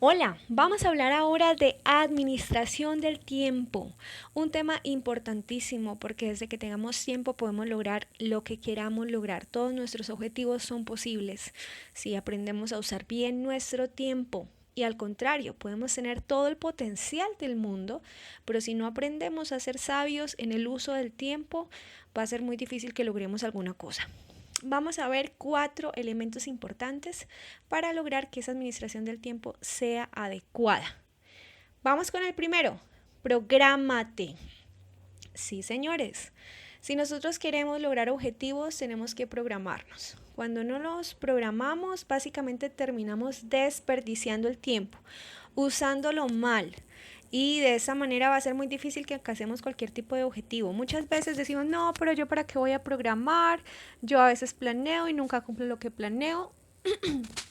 Hola, vamos a hablar ahora de administración del tiempo, un tema importantísimo porque desde que tengamos tiempo podemos lograr lo que queramos lograr. Todos nuestros objetivos son posibles si aprendemos a usar bien nuestro tiempo. Y al contrario, podemos tener todo el potencial del mundo, pero si no aprendemos a ser sabios en el uso del tiempo, va a ser muy difícil que logremos alguna cosa. Vamos a ver 4 elementos importantes para lograr que esa administración del tiempo sea adecuada. Vamos con el primero, prográmate. Sí, señores. Si nosotros queremos lograr objetivos, tenemos que programarnos. Cuando no los programamos, básicamente terminamos desperdiciando el tiempo, usándolo mal. Y de esa manera va a ser muy difícil que alcancemos cualquier tipo de objetivo. Muchas veces decimos, no, pero yo para qué voy a programar, yo a veces planeo y nunca cumplo lo que planeo.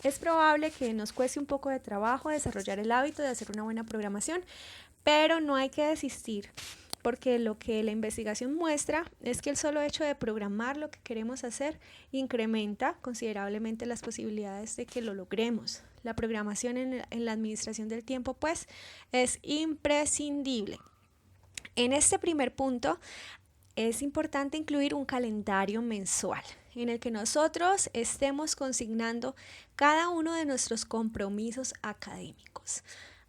Es probable que nos cueste un poco de trabajo desarrollar el hábito de hacer una buena programación, pero no hay que desistir, porque lo que la investigación muestra es que el solo hecho de programar lo que queremos hacer incrementa considerablemente las posibilidades de que lo logremos. La programación en la administración del tiempo, pues, es imprescindible. En este primer punto, es importante incluir un calendario mensual en el que nosotros estemos consignando cada uno de nuestros compromisos académicos.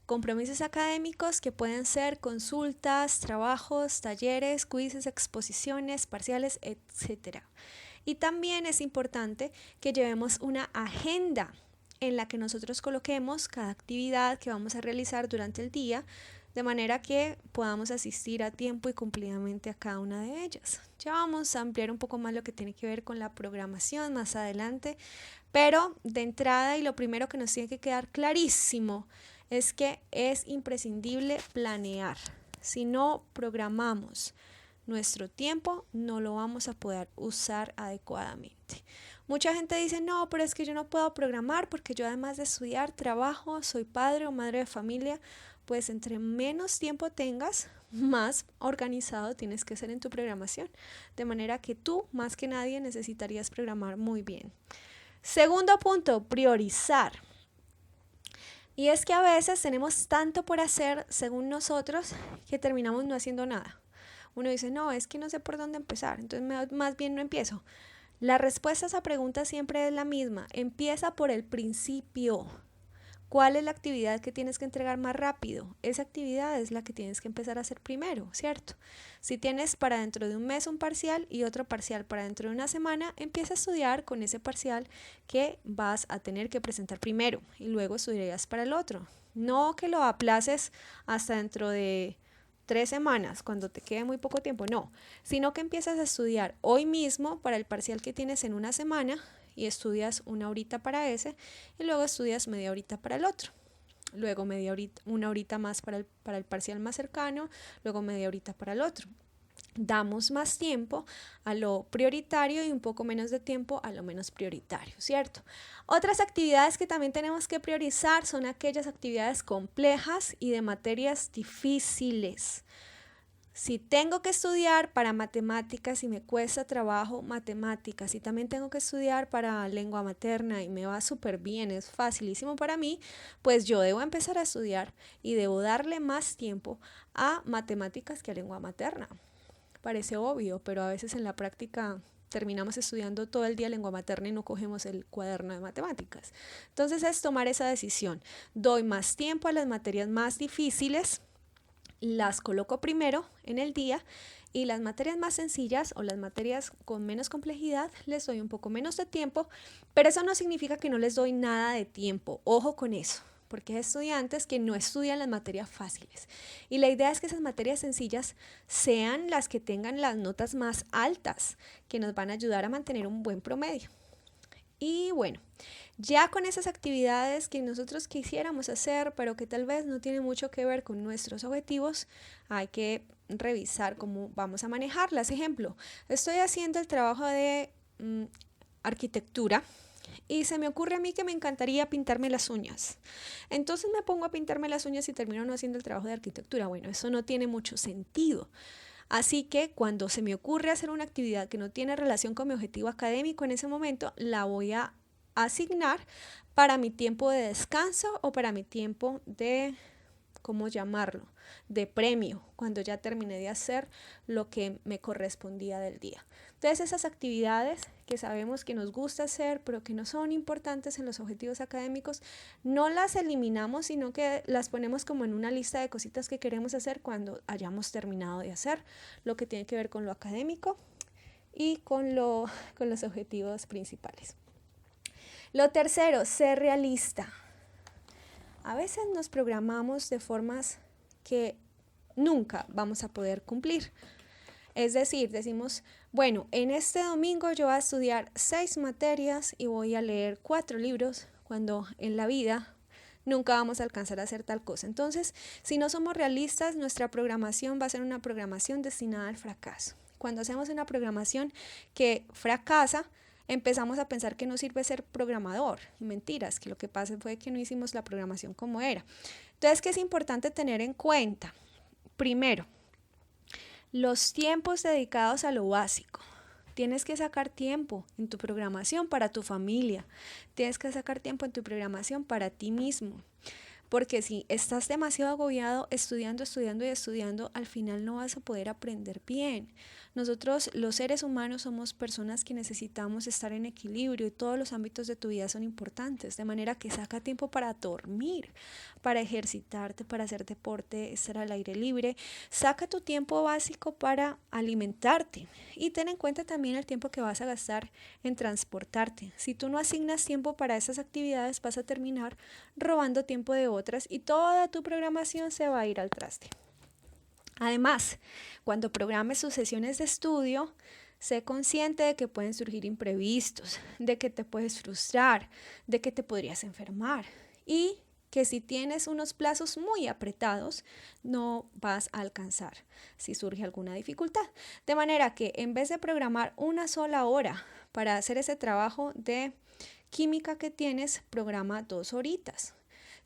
Compromisos académicos que pueden ser consultas, trabajos, talleres, quizzes, exposiciones, parciales, etcétera. Y también es importante que llevemos una agenda en la que nosotros coloquemos cada actividad que vamos a realizar durante el día, de manera que podamos asistir a tiempo y cumplidamente a cada una de ellas. Ya vamos a ampliar un poco más lo que tiene que ver con la programación más adelante, pero de entrada y lo primero que nos tiene que quedar clarísimo es que es imprescindible planear. Si no programamos nuestro tiempo, no lo vamos a poder usar adecuadamente. Mucha gente dice, no, pero es que yo no puedo programar porque yo además de estudiar, trabajo, soy padre o madre de familia. Pues entre menos tiempo tengas, más organizado tienes que ser en tu programación. De manera que tú, más que nadie, necesitarías programar muy bien. Segundo punto, priorizar. Y es que a veces tenemos tanto por hacer, según nosotros, que terminamos no haciendo nada. Uno dice, no, es que no sé por dónde empezar, entonces más bien no empiezo. La respuesta a esa pregunta siempre es la misma. Empieza por el principio. ¿Cuál es la actividad que tienes que entregar más rápido? Esa actividad es la que tienes que empezar a hacer primero, ¿cierto? Si tienes para dentro de un mes un parcial y otro parcial para dentro de una semana, empieza a estudiar con ese parcial que vas a tener que presentar primero y luego estudiarías para el otro. No que lo aplaces hasta dentro de 3 semanas, cuando te quede muy poco tiempo, no, sino que empiezas a estudiar hoy mismo para el parcial que tienes en una semana y estudias una horita para ese y luego estudias media horita para el otro. Luego media horita, una horita más para el parcial más cercano, luego media horita para el otro. Damos más tiempo a lo prioritario y un poco menos de tiempo a lo menos prioritario, ¿cierto? Otras actividades que también tenemos que priorizar son aquellas actividades complejas y de materias difíciles. Si tengo que estudiar para matemáticas y me cuesta trabajo matemáticas y también tengo que estudiar para lengua materna y me va súper bien, es facilísimo para mí, pues yo debo empezar a estudiar y debo darle más tiempo a matemáticas que a lengua materna. Parece obvio, pero a veces en la práctica terminamos estudiando todo el día lengua materna y no cogemos el cuaderno de matemáticas. Entonces es tomar esa decisión. Doy más tiempo a las materias más difíciles, las coloco primero en el día y las materias más sencillas o las materias con menos complejidad les doy un poco menos de tiempo, pero eso no significa que no les doy nada de tiempo. Ojo con eso, porque hay estudiantes que no estudian las materias fáciles y la idea es que esas materias sencillas sean las que tengan las notas más altas, que nos van a ayudar a mantener un buen promedio. Y bueno, ya con esas actividades que nosotros quisiéramos hacer, pero que tal vez no tienen mucho que ver con nuestros objetivos, hay que revisar cómo vamos a manejarlas. Ejemplo, estoy haciendo el trabajo de arquitectura y se me ocurre a mí que me encantaría pintarme las uñas. Entonces me pongo a pintarme las uñas y termino no haciendo el trabajo de arquitectura. Bueno, eso no tiene mucho sentido. Así que cuando se me ocurre hacer una actividad que no tiene relación con mi objetivo académico en ese momento, la voy a asignar para mi tiempo de descanso o para mi tiempo de, ¿cómo llamarlo?, de premio, cuando ya terminé de hacer lo que me correspondía del día. Entonces esas actividades que sabemos que nos gusta hacer, pero que no son importantes en los objetivos académicos, no las eliminamos, sino que las ponemos como en una lista de cositas que queremos hacer cuando hayamos terminado de hacer lo que tiene que ver con lo académico y con los objetivos principales. Lo tercero, ser realista. A veces nos programamos de formas que nunca vamos a poder cumplir. Es decir, decimos, bueno, en este domingo yo voy a estudiar 6 materias y voy a leer 4 libros, cuando en la vida nunca vamos a alcanzar a hacer tal cosa. Entonces, si no somos realistas, nuestra programación va a ser una programación destinada al fracaso. Cuando hacemos una programación que fracasa, empezamos a pensar que no sirve ser programador. Y mentiras, que lo que pasa fue que no hicimos la programación como era. Entonces, ¿qué es importante tener en cuenta? Primero, los tiempos dedicados a lo básico. Tienes que sacar tiempo en tu programación para tu familia. Tienes que sacar tiempo en tu programación para ti mismo. Porque si estás demasiado agobiado estudiando, al final no vas a poder aprender bien. Nosotros, los seres humanos, somos personas que necesitamos estar en equilibrio y todos los ámbitos de tu vida son importantes. De manera que saca tiempo para dormir, para ejercitarte, para hacer deporte, estar al aire libre. Saca tu tiempo básico para alimentarte y ten en cuenta también el tiempo que vas a gastar en transportarte. Si tú no asignas tiempo para esas actividades, vas a terminar robando tiempo de otras y toda tu programación se va a ir al traste. Además, cuando programes tus sesiones de estudio, sé consciente de que pueden surgir imprevistos, de que te puedes frustrar, de que te podrías enfermar y que si tienes unos plazos muy apretados, no vas a alcanzar si surge alguna dificultad. De manera que en vez de programar una sola hora para hacer ese trabajo de química que tienes, programa 2 horitas.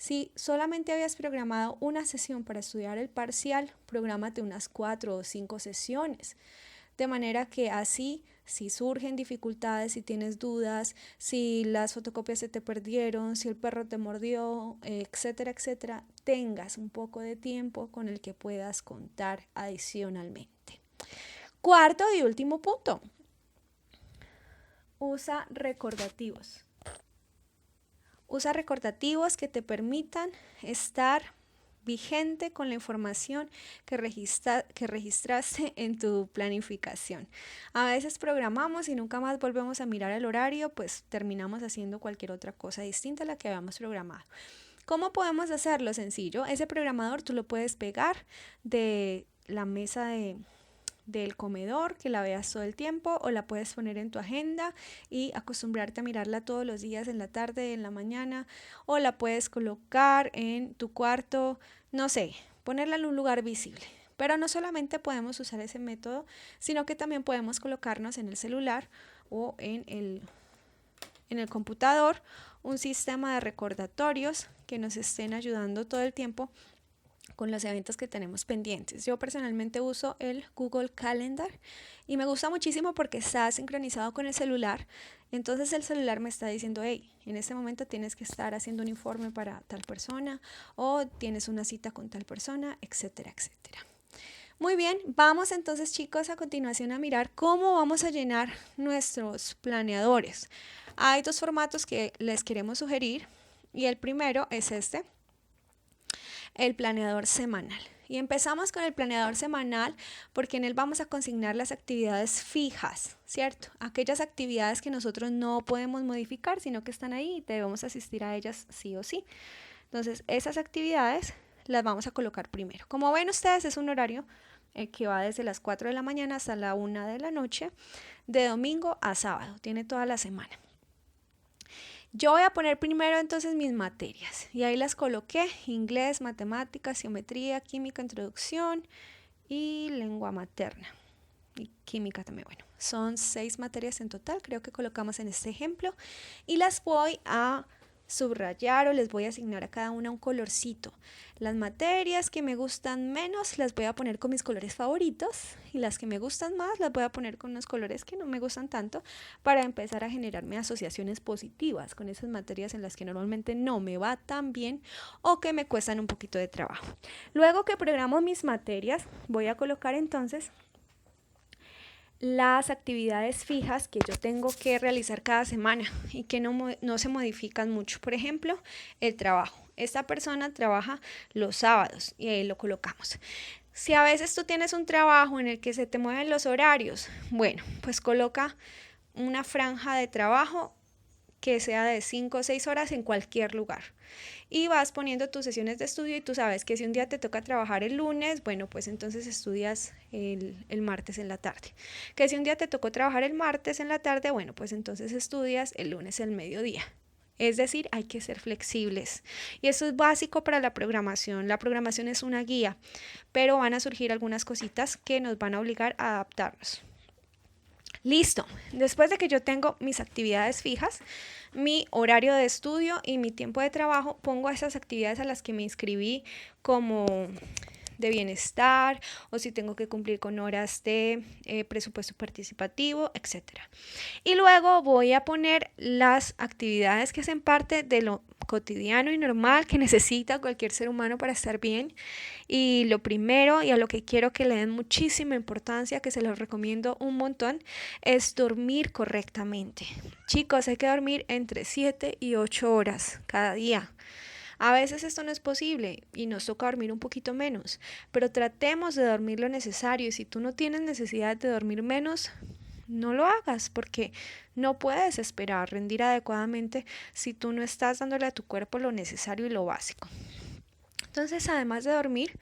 Si solamente habías programado una sesión para estudiar el parcial, prográmate unas 4 o 5 sesiones. De manera que así, si surgen dificultades, si tienes dudas, si las fotocopias se te perdieron, si el perro te mordió, etcétera, etcétera, tengas un poco de tiempo con el que puedas contar adicionalmente. Cuarto y último punto. Usa recordativos. Usa recordativos que te permitan estar vigente con la información que registraste en tu planificación. A veces programamos y nunca más volvemos a mirar el horario, pues terminamos haciendo cualquier otra cosa distinta a la que habíamos programado. ¿Cómo podemos hacerlo? Sencillo. Ese programador tú lo puedes pegar de la mesa del comedor, que la veas todo el tiempo, o la puedes poner en tu agenda y acostumbrarte a mirarla todos los días, en la tarde, en la mañana, o la puedes colocar en tu cuarto, no sé, ponerla en un lugar visible. Pero no solamente podemos usar ese método, sino que también podemos colocarnos en el celular o en el computador un sistema de recordatorios que nos estén ayudando todo el tiempo con los eventos que tenemos pendientes. Yo personalmente uso el Google Calendar y me gusta muchísimo porque está sincronizado con el celular. Entonces el celular me está diciendo, hey, en este momento tienes que estar haciendo un informe para tal persona o tienes una cita con tal persona, etcétera, etcétera. Muy bien, vamos entonces, chicos, a continuación a mirar cómo vamos a llenar nuestros planeadores. Hay 2 formatos que les queremos sugerir y el primero es este, el planeador semanal. Y empezamos con el planeador semanal porque en él vamos a consignar las actividades fijas, ¿cierto? Aquellas actividades que nosotros no podemos modificar, sino que están ahí y debemos asistir a ellas sí o sí. Entonces, esas actividades las vamos a colocar primero. Como ven ustedes, es un horario que va desde las 4 de la mañana hasta la 1 de la noche, de domingo a sábado, tiene toda la semana. Yo voy a poner primero entonces mis materias y ahí las coloqué: inglés, matemáticas, geometría, química, introducción y lengua materna. Y química también, bueno, son 6 materias en total, creo que colocamos en este ejemplo y las voy a subrayar o les voy a asignar a cada una un colorcito. Las materias que me gustan menos las voy a poner con mis colores favoritos y las que me gustan más las voy a poner con unos colores que no me gustan tanto para empezar a generarme asociaciones positivas con esas materias en las que normalmente no me va tan bien o que me cuestan un poquito de trabajo. Luego que programo mis materias, voy a colocar entonces las actividades fijas que yo tengo que realizar cada semana y que no se modifican mucho. Por ejemplo, el trabajo. Esta persona trabaja los sábados y ahí lo colocamos. Si a veces tú tienes un trabajo en el que se te mueven los horarios, bueno, pues coloca una franja de trabajo que sea de 5 o 6 horas en cualquier lugar. Y vas poniendo tus sesiones de estudio y tú sabes que si un día te toca trabajar el lunes, bueno, pues entonces estudias el martes en la tarde. Que si un día te tocó trabajar el martes en la tarde, bueno, pues entonces estudias el lunes al mediodía. Es decir, hay que ser flexibles. Y eso es básico para la programación. La programación es una guía, pero van a surgir algunas cositas que nos van a obligar a adaptarnos. Listo, después de que yo tengo mis actividades fijas, mi horario de estudio y mi tiempo de trabajo, pongo esas actividades a las que me inscribí como de bienestar o si tengo que cumplir con horas de presupuesto participativo, etc. Y luego voy a poner las actividades que hacen parte de lo cotidiano y normal que necesita cualquier ser humano para estar bien. Y lo primero y a lo que quiero que le den muchísima importancia, que se los recomiendo un montón, es dormir correctamente. Chicos, hay que dormir entre 7 y 8 horas cada día. A veces esto no es posible y nos toca dormir un poquito menos, pero tratemos de dormir lo necesario y si tú no tienes necesidad de dormir menos, no lo hagas porque no puedes esperar rendir adecuadamente si tú no estás dándole a tu cuerpo lo necesario y lo básico. Entonces, además de dormir,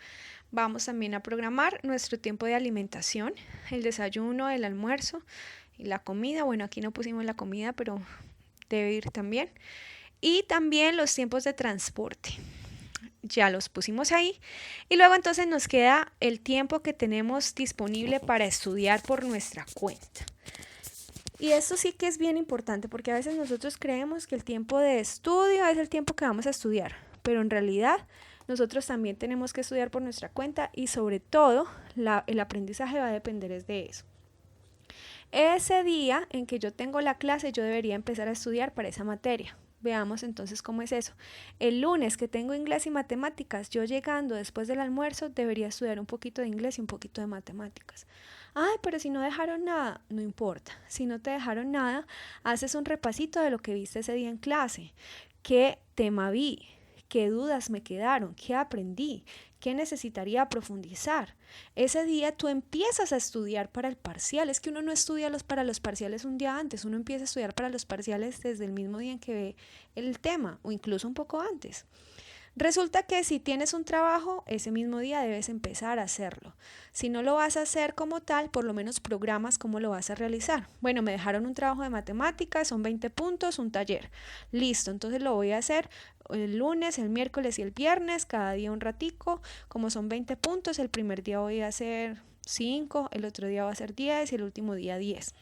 vamos también a programar nuestro tiempo de alimentación, el desayuno, el almuerzo y la comida. Bueno, aquí no pusimos la comida, pero debe ir también. Y también los tiempos de transporte. Ya los pusimos ahí. Y luego entonces nos queda el tiempo que tenemos disponible para estudiar por nuestra cuenta. Y esto sí que es bien importante porque a veces nosotros creemos que el tiempo de estudio es el tiempo que vamos a estudiar, pero en realidad nosotros también tenemos que estudiar por nuestra cuenta y sobre todo el aprendizaje va a depender de eso. Ese día en que yo tengo la clase yo debería empezar a estudiar para esa materia. Veamos entonces cómo es eso. El lunes que tengo inglés y matemáticas, yo llegando después del almuerzo debería estudiar un poquito de inglés y un poquito de matemáticas. Ay, pero si no dejaron nada, no importa. Si no te dejaron nada, haces un repasito de lo que viste ese día en clase. ¿Qué tema vi? ¿Qué dudas me quedaron? ¿Qué aprendí? ¿Qué necesitaría profundizar? Ese día tú empiezas a estudiar para el parcial. Es que uno no estudia para los parciales un día antes, uno empieza a estudiar para los parciales desde el mismo día en que ve el tema o incluso un poco antes. Resulta que si tienes un trabajo, ese mismo día debes empezar a hacerlo. Si no lo vas a hacer como tal, por lo menos programas cómo lo vas a realizar. Bueno, me dejaron un trabajo de matemáticas, son 20 puntos, un taller. Listo, entonces lo voy a hacer el lunes, el miércoles y el viernes, cada día un ratico. Como son 20 puntos, el primer día voy a hacer 5, el otro día va a ser 10 y el último día 10.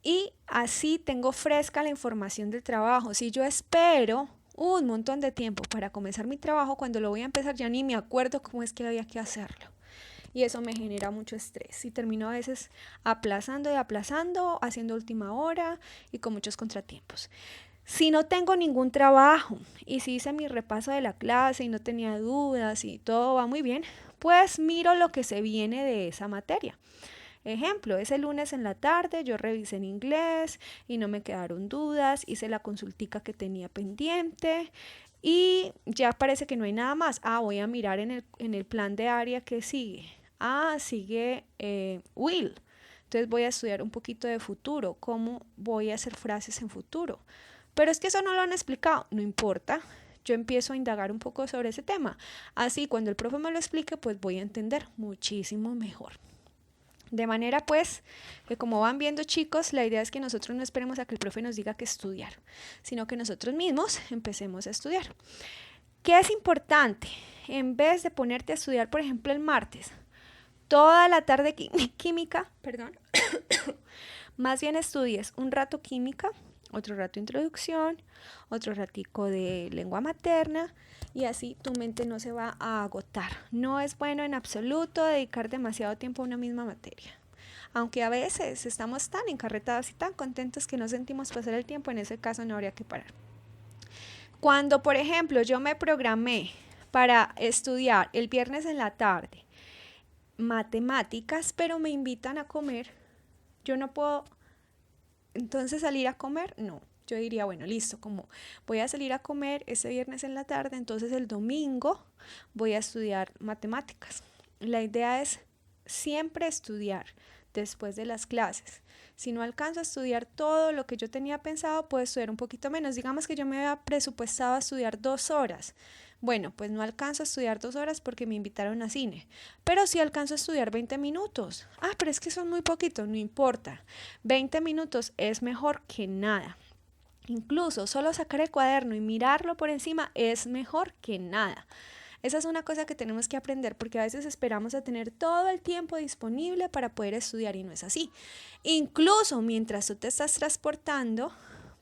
Y así tengo fresca la información del trabajo. Si yo espero un montón de tiempo para comenzar mi trabajo, cuando lo voy a empezar ya ni me acuerdo cómo es que había que hacerlo. Y eso me genera mucho estrés y termino a veces aplazando y aplazando, haciendo última hora y con muchos contratiempos. Si no tengo ningún trabajo y si hice mi repaso de la clase y no tenía dudas y todo va muy bien, pues miro lo que se viene de esa materia. Ejemplo, ese lunes en la tarde yo revisé en inglés y no me quedaron dudas, hice la consultica que tenía pendiente y ya parece que no hay nada más. Voy a mirar en el plan de área que sigue. Sigue Will. Entonces voy a estudiar un poquito de futuro, cómo voy a hacer frases en futuro. Pero es que eso no lo han explicado, no importa. Yo empiezo a indagar un poco sobre ese tema. Así cuando el profe me lo explique, pues voy a entender muchísimo mejor. De manera pues que como van viendo chicos, la idea es que nosotros no esperemos a que el profe nos diga qué estudiar, sino que nosotros mismos empecemos a estudiar. ¿Qué es importante? En vez de ponerte a estudiar, por ejemplo, el martes, toda la tarde química, más bien estudies un rato química, otro rato introducción, otro ratico de lengua materna y así tu mente no se va a agotar. No es bueno en absoluto dedicar demasiado tiempo a una misma materia. Aunque a veces estamos tan encarretados y tan contentos que no sentimos pasar el tiempo, en ese caso no habría que parar. Cuando, por ejemplo, yo me programé para estudiar el viernes en la tarde matemáticas, pero me invitan a comer, yo no puedo entonces salir a comer, no. Yo diría, bueno, listo, como voy a salir a comer ese viernes en la tarde, entonces el domingo voy a estudiar matemáticas. La idea es siempre estudiar después de las clases. Si no alcanzo a estudiar todo lo que yo tenía pensado, puedo estudiar un poquito menos. Digamos que yo me había presupuestado a estudiar 2 horas. Bueno, pues no alcanzo a estudiar 2 horas porque me invitaron a cine, pero sí alcanzo a estudiar 20 minutos. Ah, pero es que son muy poquitos, no importa. 20 minutos es mejor que nada. Incluso solo sacar el cuaderno y mirarlo por encima es mejor que nada. Esa es una cosa que tenemos que aprender porque a veces esperamos a tener todo el tiempo disponible para poder estudiar y no es así. Incluso mientras tú te estás transportando,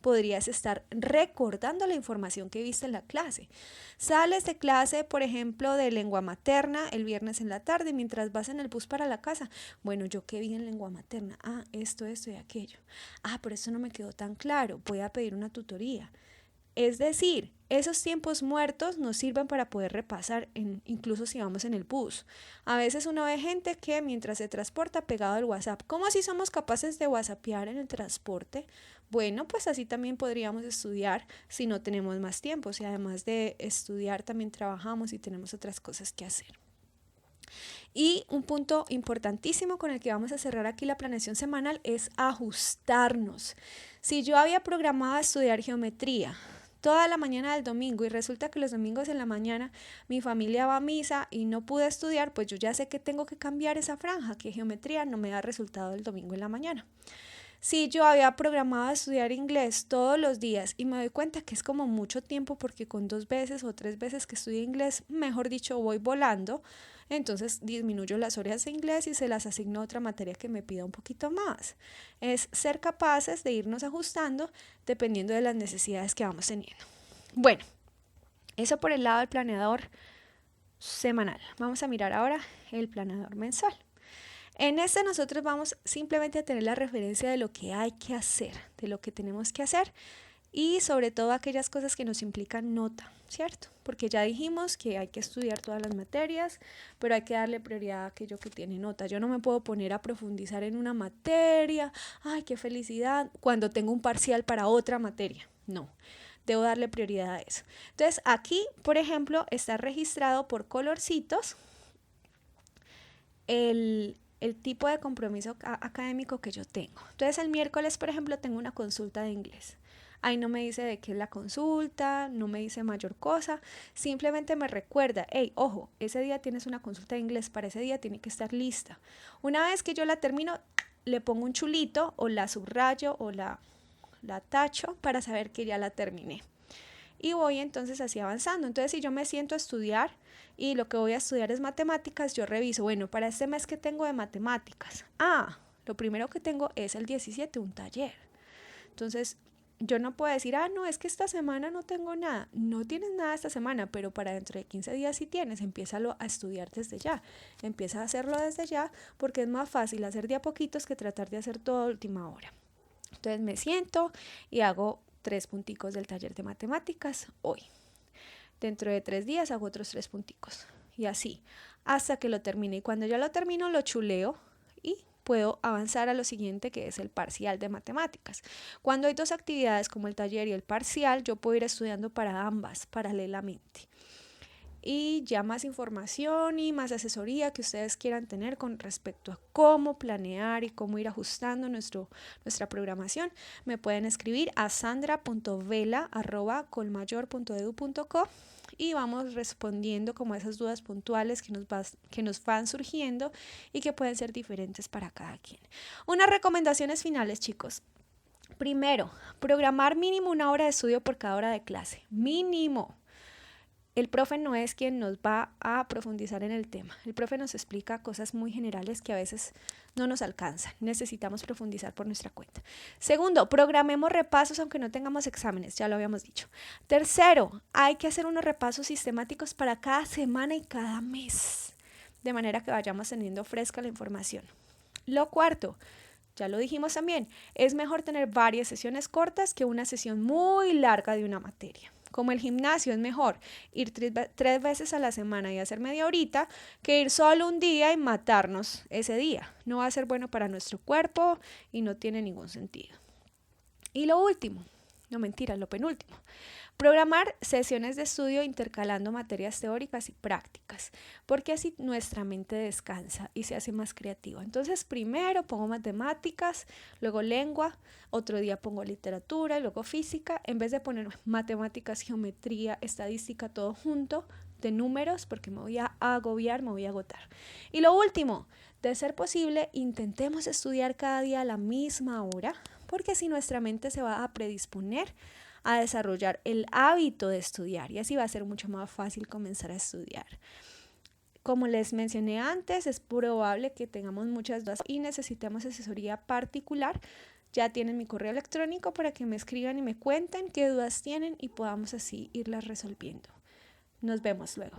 podrías estar recordando la información que viste en la clase. Sales de clase, por ejemplo, de lengua materna el viernes en la tarde mientras vas en el bus para la casa. Bueno, yo qué vi en lengua materna. Ah, esto y aquello. Ah, pero esto no me quedó tan claro. Voy a pedir una tutoría. Es decir, esos tiempos muertos nos sirven para poder repasar, incluso si vamos en el bus. A veces uno ve gente que mientras se transporta pegado al WhatsApp. ¿Cómo así somos capaces de whatsappear en el transporte? Bueno, pues así también podríamos estudiar si no tenemos más tiempo. Si además de estudiar también trabajamos y tenemos otras cosas que hacer. Y un punto importantísimo con el que vamos a cerrar aquí la planeación semanal es ajustarnos. Si yo había programado estudiar geometría toda la mañana del domingo y resulta que los domingos en la mañana mi familia va a misa y no pude estudiar, pues yo ya sé que tengo que cambiar esa franja, que geometría no me da resultado el domingo en la mañana. Si yo había programado estudiar inglés todos los días y me doy cuenta que es como mucho tiempo porque con 2 veces o 3 veces que estudio inglés, mejor dicho, voy volando, entonces disminuyo las horas de inglés y se las asigno a otra materia que me pida un poquito más. Es ser capaces de irnos ajustando dependiendo de las necesidades que vamos teniendo. Bueno, eso por el lado del planeador semanal. Vamos a mirar ahora el planeador mensual. En este nosotros vamos simplemente a tener la referencia de lo que hay que hacer, de lo que tenemos que hacer y sobre todo aquellas cosas que nos implican nota, ¿cierto? Porque ya dijimos que hay que estudiar todas las materias, pero hay que darle prioridad a aquello que tiene nota. Yo no me puedo poner a profundizar en una materia, ¡ay, qué felicidad!, cuando tengo un parcial para otra materia. No, debo darle prioridad a eso. Entonces aquí, por ejemplo, está registrado por colorcitos el tipo de compromiso académico que yo tengo. Entonces el miércoles, por ejemplo, tengo una consulta de inglés. Ahí no me dice de qué es la consulta, no me dice mayor cosa, simplemente me recuerda, hey, ojo, ese día tienes una consulta de inglés, para ese día tiene que estar lista. Una vez que yo la termino, le pongo un chulito o la subrayo o la tacho para saber que ya la terminé. Y voy entonces así avanzando. Entonces si yo me siento a estudiar y lo que voy a estudiar es matemáticas, yo reviso, bueno, para este mes que tengo de matemáticas. Lo primero que tengo es el 17, un taller. Entonces yo no puedo decir, no, es que esta semana no tengo nada. No tienes nada esta semana, pero para dentro de 15 días sí tienes. Empiézalo a estudiar desde ya. Empieza a hacerlo desde ya porque es más fácil hacer de a poquitos que tratar de hacer todo a última hora. Entonces me siento y hago 3 punticos del taller de matemáticas hoy. Dentro de 3 días hago otros 3 punticos. Y así, hasta que lo termine. Y cuando ya lo termino, lo chuleo y puedo avanzar a lo siguiente, que es el parcial de matemáticas. Cuando hay 2 actividades como el taller y el parcial, yo puedo ir estudiando para ambas paralelamente. Y ya más información y más asesoría que ustedes quieran tener con respecto a cómo planear y cómo ir ajustando nuestra programación, me pueden escribir a sandra.vela@colmayor.edu.co y vamos respondiendo como esas dudas puntuales que nos van surgiendo y que pueden ser diferentes para cada quien. Unas recomendaciones finales, chicos. Primero, programar mínimo 1 hora de estudio por cada hora de clase. Mínimo. El profe no es quien nos va a profundizar en el tema. El profe nos explica cosas muy generales que a veces no nos alcanzan. Necesitamos profundizar por nuestra cuenta. Segundo, programemos repasos aunque no tengamos exámenes, ya lo habíamos dicho. Tercero, hay que hacer unos repasos sistemáticos para cada semana y cada mes, de manera que vayamos teniendo fresca la información. Lo cuarto, ya lo dijimos también, es mejor tener varias sesiones cortas que una sesión muy larga de una materia. Como el gimnasio es mejor ir 3 veces a la semana y hacer media horita que ir solo un día y matarnos ese día. No va a ser bueno para nuestro cuerpo y no tiene ningún sentido. Y lo último, no mentiras, lo penúltimo. Programar sesiones de estudio intercalando materias teóricas y prácticas, porque así nuestra mente descansa y se hace más creativa. Entonces, primero pongo matemáticas, luego lengua, otro día pongo literatura, luego física, en vez de poner matemáticas, geometría, estadística, todo junto, de números, porque me voy a agobiar, me voy a agotar. Y lo último, de ser posible, intentemos estudiar cada día a la misma hora, porque así nuestra mente se va a predisponer a desarrollar el hábito de estudiar y así va a ser mucho más fácil comenzar a estudiar. Como les mencioné antes, es probable que tengamos muchas dudas y necesitemos asesoría particular. Ya tienen mi correo electrónico para que me escriban y me cuenten qué dudas tienen y podamos así irlas resolviendo. Nos vemos luego.